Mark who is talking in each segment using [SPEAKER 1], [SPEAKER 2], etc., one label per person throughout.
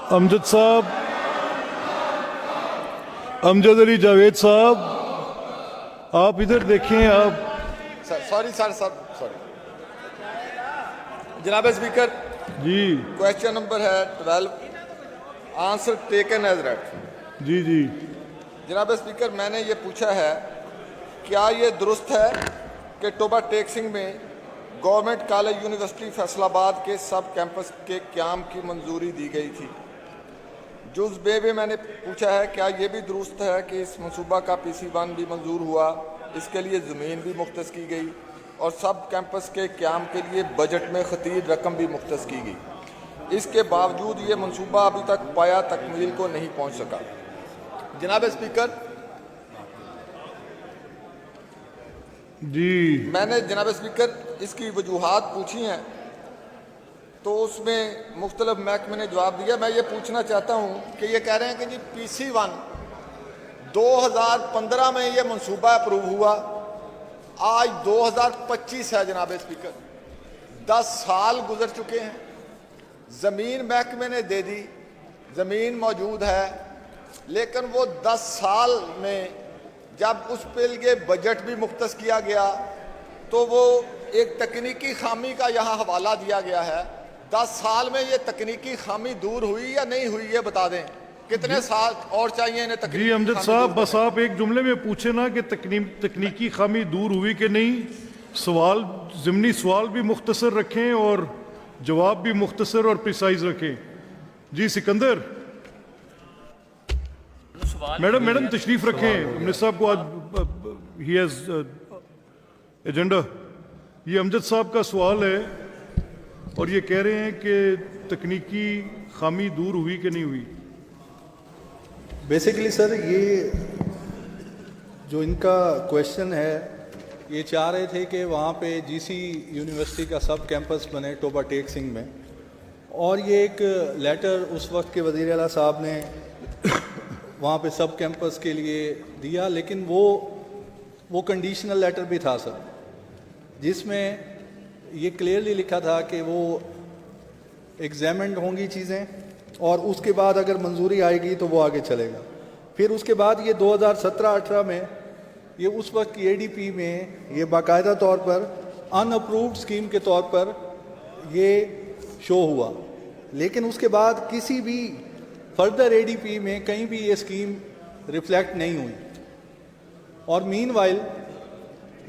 [SPEAKER 1] अमजद साहब, अमजद अली जावेद साहब, आप इधर देखें। आप
[SPEAKER 2] सॉरी सर सॉरी जनाब स्पीकर
[SPEAKER 1] जी
[SPEAKER 2] क्वेश्चन नंबर है 12 आंसर टेकन एज रेड।
[SPEAKER 1] जी जी
[SPEAKER 2] जनाब स्पीकर मैंने ये पूछा है क्या ये दुरुस्त है कि टोबा टेक सिंह में गवर्नमेंट कॉलेज यूनिवर्सिटी फैसलाबाद के सब कैंपस के क़याम की मंजूरी दी गई थी। जुज़ बे में मैंने पूछा है क्या ये भी दुरुस्त है कि इस मनसूबा का PC1 भी मंजूर हुआ, इसके लिए ज़मीन भी मुख्तस की गई और सब कैंपस के क़याम के लिए बजट में खतीर रकम भी मुख्तस की गई। इसके बावजूद ये मनसूबा अभी तक पाया तकमील को नहीं पहुँच सका। जनाब स्पीकर
[SPEAKER 1] जी
[SPEAKER 2] मैंने जनाब स्पीकर इसकी वजूहात पूछी हैं तो उसमें मुख्तलिफ महकमे ने जवाब दिया। मैं ये पूछना चाहता हूँ कि ये कह रहे हैं कि जी PC1 2015 में ये मनसूबा अप्रूव हुआ, आज 2025 है जनाब स्पीकर, 10 साल गुजर चुके हैं। ज़मीन महकमे ने दे दी, ज़मीन मौजूद है, लेकिन वो 10 साल में जब उस पे लिए बजट भी मुख्तस किया गया तो वो एक तकनीकी खामी का यहाँ हवाला दिया गया है। 10 साल में ये तकनीकी खामी दूर हुई या नहीं हुई ये बता दें, कितने साल और चाहिए इन्हें तकनीकी?
[SPEAKER 1] जी अमजद साहब, बस आप एक जुमले में पूछे ना कि तकनीकी खामी दूर हुई कि नहीं। सवाल ज़िमनी सवाल भी मुख्तसर रखें और जवाब भी मुख्तसर और प्रिसाइज रखें। जी सिकंदर, मैडम तशरीफ रखें। मिनिस्टर साहब को आज ही हैज एजेंडा। ये अमजद साहब का सवाल है और ये कह रहे हैं कि तकनीकी खामी दूर हुई कि नहीं हुई।
[SPEAKER 3] बेसिकली सर ये जो इनका क्वेश्चन है, ये चाह रहे थे कि वहाँ पे GC यूनिवर्सिटी का सब कैंपस बने टोबा टेक सिंह में, और ये एक लेटर उस वक्त के वज़ीर आला साहब ने वहाँ पे सब कैंपस के लिए दिया, लेकिन वो कंडीशनल लेटर भी था सर, जिसमें ये क्लियरली लिखा था कि वो एग्जामिन्ड होंगी चीज़ें और उसके बाद अगर मंजूरी आएगी तो वो आगे चलेगा। फिर उसके बाद ये 2017-18 में ये उस वक्त की ADP में ये बाकायदा तौर पर अनअप्रूव्ड स्कीम के तौर पर ये शो हुआ, लेकिन उसके बाद किसी भी फर्दर ADP में कहीं भी ये स्कीम रिफ्लेक्ट नहीं हुई। और मीनवाइल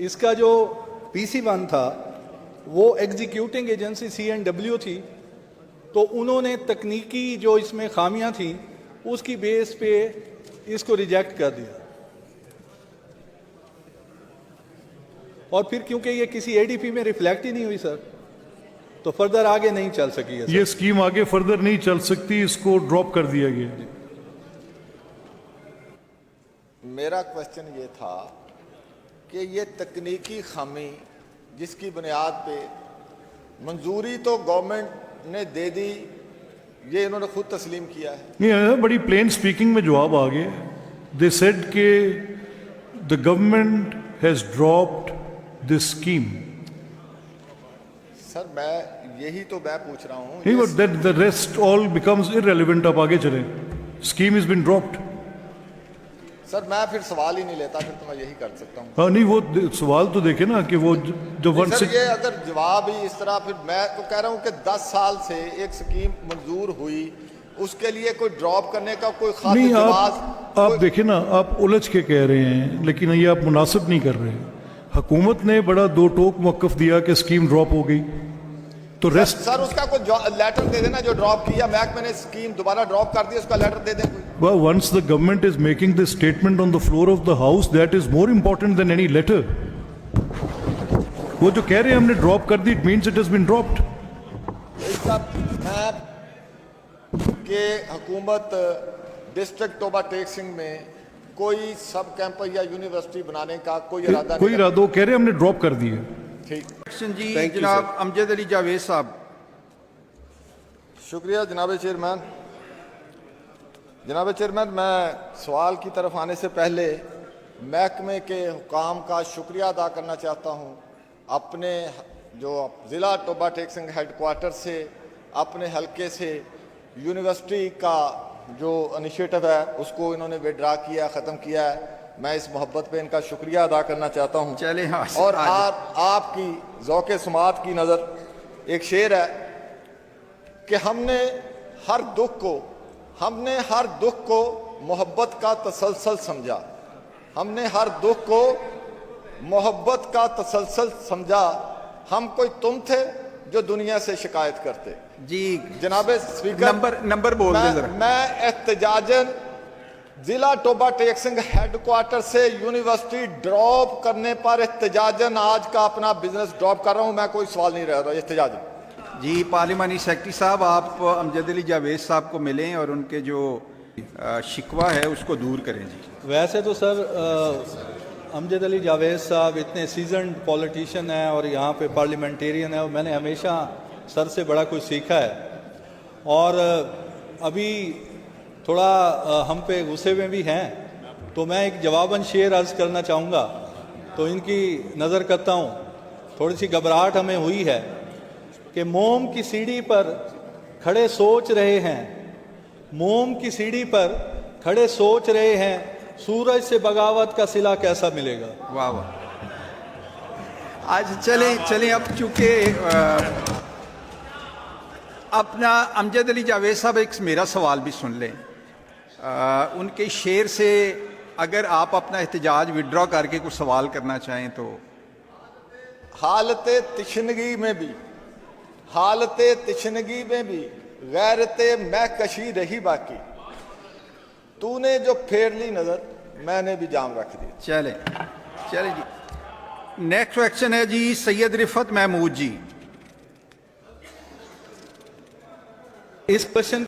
[SPEAKER 3] इसका जो PC1 था वो एग्जीक्यूटिंग एजेंसी C&W थी, तो उन्होंने तकनीकी जो इसमें खामियां थी उसकी बेस पे इसको रिजेक्ट कर दिया, और फिर क्योंकि ये किसी ADP में रिफ्लेक्ट ही नहीं हुई सर, तो फर्दर आगे नहीं चल सकी है।
[SPEAKER 1] ये स्कीम आगे फर्दर नहीं चल सकती, इसको ड्रॉप कर दिया गया।
[SPEAKER 2] मेरा क्वेश्चन ये था कि ये तकनीकी खामी जिसकी बुनियाद पे मंजूरी तो गवर्नमेंट ने दे दी, ये इन्होंने खुद तस्लीम किया है।
[SPEAKER 1] नहीं, बड़ी प्लेन स्पीकिंग में जवाब आ गया। दे सेड के the government has dropped this scheme.
[SPEAKER 2] Sir मैं यही तो मैं पूछ रहा हूँ।
[SPEAKER 1] नहीं, but that the rest all becomes irrelevant. आप आगे चलें, scheme is been dropped.
[SPEAKER 2] Sir मैं फिर सवाल ही नहीं लेता, फिर तो मैं यही कर सकता हूँ।
[SPEAKER 1] हाँ नहीं, वो सवाल तो देखे ना कि वो जो वन
[SPEAKER 2] सर ये अगर जवाब ही इस तरह, फिर मैं तो कह रहा हूँ कि 10 साल से एक स्कीम मंजूर हुई, उसके लिए कोई ड्रॉप करने का कोई खास
[SPEAKER 1] नहीं।
[SPEAKER 2] जवाब
[SPEAKER 1] आप देखे ना, आप उलझ के कह रहे हैं, लेकिन ये आप मुनासिब नहीं कर रहे। हुकूमत ने बड़ा दो टोक मौक़िफ़ दिया कि स्कीम ड्रॉप हो गई, तो रेस्ट
[SPEAKER 2] सर उसका कोई लेटर दे देना जो ड्रॉप किया, महकमे ने स्कीम दोबारा ड्रॉप कर दी, उसका लेटर दे दें।
[SPEAKER 1] Well, once the government is making this statement on the floor of the house, that is more important than any letter. वो जो कह रहे हैं हमने ड्रॉप कर दी, it means it has been dropped.
[SPEAKER 2] कि हुकूमत डिस्ट्रिक्ट टोबा टेक सिंह में कोई सब कैंपस या यूनिवर्सिटी बनाने का कोई इरादा
[SPEAKER 1] कोई इरादा कह रहे हैं हमने ड्रॉप कर दी है।
[SPEAKER 2] ठीक।
[SPEAKER 4] जी जनाब अमजद अली जावेद साहब।
[SPEAKER 2] शुक्रिया जनाब चेयरमैन। जनाब चेयरमैन, मैं सवाल की तरफ आने से पहले महकमे के हुकाम का शुक्रिया अदा करना चाहता हूँ। अपने जो ज़िला टोबा टेक सिंह हेडक्वार्टर से, अपने हलके से यूनिवर्सिटी का जो इनिशिएटिव है उसको इन्होंने विड्रा किया, ख़त्म किया है। मैं इस मोहब्बत पे इनका शुक्रिया अदा करना चाहता हूँ।
[SPEAKER 4] चले हाँ
[SPEAKER 2] और आपकी ज़ौक़े समात की नज़र एक शेर है कि हमने हर दुख को मोहब्बत का तसलसल समझा, हमने हर दुख को मोहब्बत का तसलसल समझा, हम कोई तुम थे जो दुनिया से शिकायत करते।
[SPEAKER 4] जी
[SPEAKER 2] जनाब स्पीकर,
[SPEAKER 4] नंबर बोल दे जरा।
[SPEAKER 2] मैं एहतजाजन जिला टोबा टेक सिंह हेडक्वार्टर से यूनिवर्सिटी ड्रॉप करने पर एहतजाजन आज का अपना बिजनेस ड्रॉप कर रहा हूं। मैं कोई सवाल नहीं रह रहा, एहतजाजन।
[SPEAKER 4] जी पार्लिमानी सेक्रेटरी साहब, आप अमजद अली जावेद साहब को मिलें और उनके जो शिकवा है उसको दूर करें। जी
[SPEAKER 3] वैसे तो सर अमजद अली जावेद साहब इतने सीजन्ड पॉलिटिशियन हैं और यहाँ पे पार्लियामेंटेरियन है और मैंने हमेशा सर से बड़ा कुछ सीखा है। और अभी थोड़ा हम पे गुस्से में भी हैं, तो मैं एक जवाबन शेर अर्ज़ करना चाहूँगा। तो इनकी नज़र करता हूँ, थोड़ी सी घबराहट हमें हुई है कि मोम की सीढ़ी पर खड़े सोच रहे हैं, मोम की सीढ़ी पर खड़े सोच रहे हैं, सूरज से बगावत का सिला कैसा मिलेगा।
[SPEAKER 4] वाह वाह। आज चलें अब चूँकि अपना अमजद अली जावेद साहब एक मेरा सवाल भी सुन लें। उनके शेर से अगर आप अपना एहतजाज विड्रॉ करके कुछ सवाल करना चाहें तो।
[SPEAKER 2] हालत तिशनगी में भी गैरते महकशी रही बाकी, तूने जो फेर ली नजर मैंने भी जाम रख दी।
[SPEAKER 4] चले जी, नेक्स्ट क्वेश्चन है जी सैयद रिफत महमूद जी।
[SPEAKER 3] इस क्वेश्चन